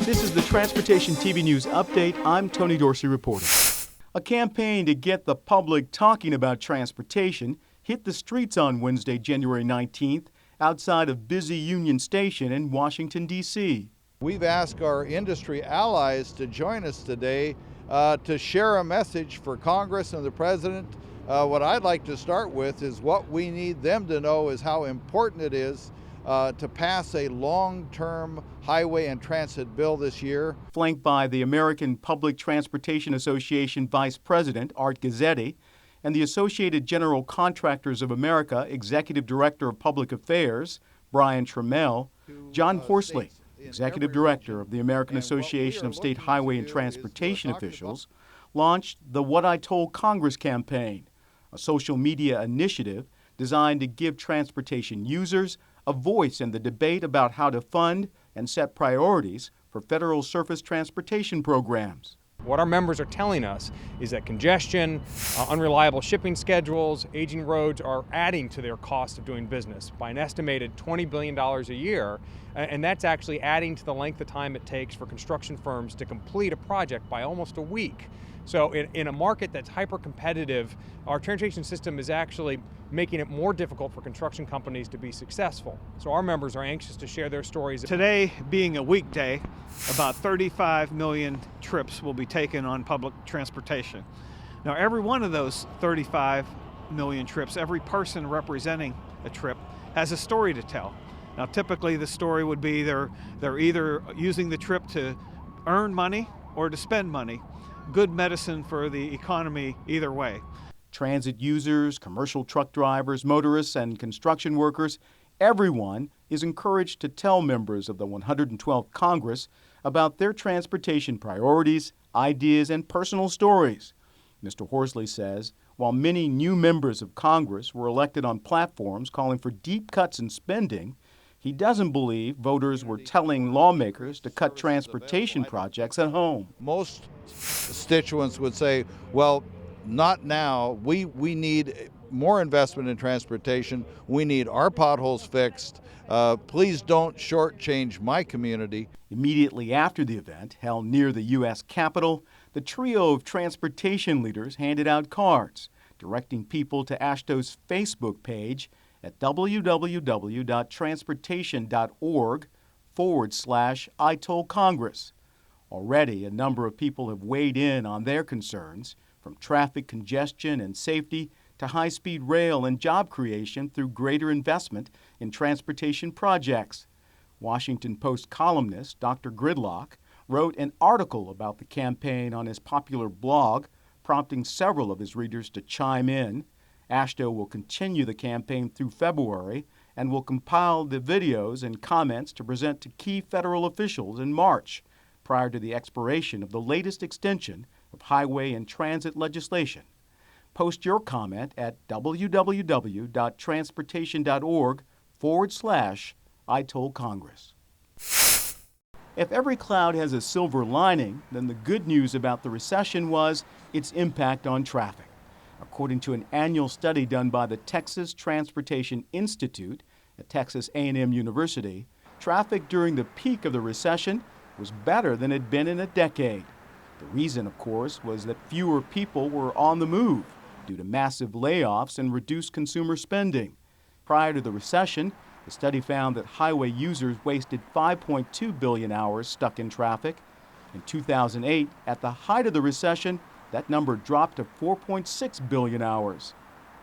This is the Transportation TV News Update. I'm Tony Dorsey reporting. A campaign to get the public talking about transportation hit the streets on Wednesday, January 19th, outside of busy Union Station in Washington, D.C. We've asked our industry allies to join us today to share a message for Congress and the President. What I'd like to start with is what we need them to know is how important it is to pass a long-term highway and transit bill this year. Flanked by the American Public Transportation Association Vice President Art Gazzetti and the Associated General Contractors of America Executive Director of Public Affairs Brian Trammell, John Horsley, Executive Director of the American Association of State Highway and Transportation Officials, launched the What I Told Congress campaign, a social media initiative designed to give transportation users a voice in the debate about how to fund and set priorities for federal surface transportation programs. What our members are telling us is that congestion, unreliable shipping schedules, aging roads are adding to their cost of doing business by an estimated $20 billion a year, and that's actually adding to the length of time it takes for construction firms to complete a project by almost a week. So in a market that's hyper-competitive, our transportation system is actually making it more difficult for construction companies to be successful. So our members are anxious to share their stories. Today being a weekday, about 35 million trips will be taken on public transportation. Now every one of those 35 million trips, every person representing a trip has a story to tell. Now typically the story would be they're either using the trip to earn money or to spend money. Good medicine for the economy either way. Transit users, commercial truck drivers, motorists, and construction workers, everyone is encouraged to tell members of the 112th Congress about their transportation priorities, ideas, and personal stories. Mr. Horsley says while many new members of Congress were elected on platforms calling for deep cuts in spending, he doesn't believe voters were telling lawmakers to cut transportation projects at home. Most constituents would say, well, not now. We need more investment in transportation. We need our potholes fixed. Please don't shortchange my community. Immediately after the event, held near the U.S. Capitol, the trio of transportation leaders handed out cards directing people to AASHTO's Facebook page at www.transportation.org/IToldCongress. Already, a number of people have weighed in on their concerns, from traffic congestion and safety to high-speed rail and job creation through greater investment in transportation projects. Washington Post columnist Dr. Gridlock wrote an article about the campaign on his popular blog, prompting several of his readers to chime in. AASHTO will continue the campaign through February and will compile the videos and comments to present to key federal officials in March, prior to the expiration of the latest extension of highway and transit legislation. Post your comment at www.transportation.org/IToldCongress. If every cloud has a silver lining, then the good news about the recession was its impact on traffic. According to an annual study done by the Texas Transportation Institute at Texas A&M University, traffic during the peak of the recession was better than it had been in a decade. The reason, of course, was that fewer people were on the move due to massive layoffs and reduced consumer spending. Prior to the recession, the study found that highway users wasted 5.2 billion hours stuck in traffic. In 2008, at the height of the recession, that number dropped to 4.6 billion hours.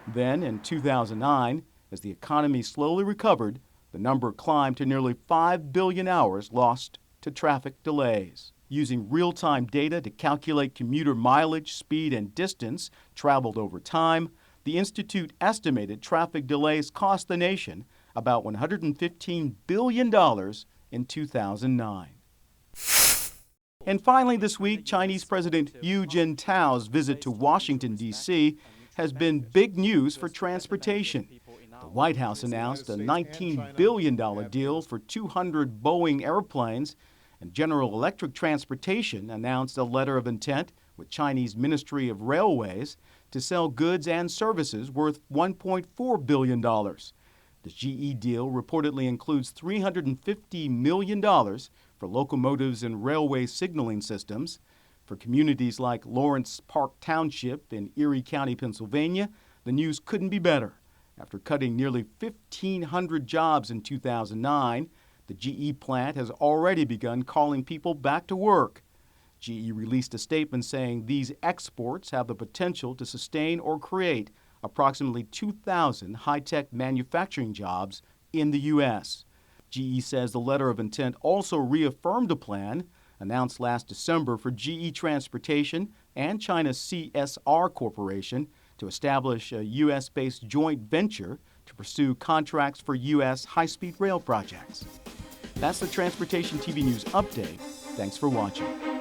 Then, in 2009, as the economy slowly recovered, the number climbed to nearly 5 billion hours lost to traffic delays. Using real-time data to calculate commuter mileage, speed, and distance traveled over time, the Institute estimated traffic delays cost the nation about $115 billion in 2009. And finally this week, Chinese President Hu Jintao's visit to Washington, D.C. has been big news for transportation. The White House announced a $19 billion deal for 200 Boeing airplanes, and General Electric Transportation announced a letter of intent with Chinese Ministry of Railways to sell goods and services worth $1.4 billion. The GE deal reportedly includes $350 million for locomotives and railway signaling systems. For communities like Lawrence Park Township in Erie County, Pennsylvania, the news couldn't be better. After cutting nearly 1,500 jobs in 2009, the GE plant has already begun calling people back to work. GE released a statement saying these exports have the potential to sustain or create approximately 2,000 high-tech manufacturing jobs in the U.S. GE says the letter of intent also reaffirmed a plan announced last December for GE Transportation and China's CSR Corporation to establish a U.S.-based joint venture to pursue contracts for U.S. high-speed rail projects. That's the Transportation TV News Update. Thanks for watching.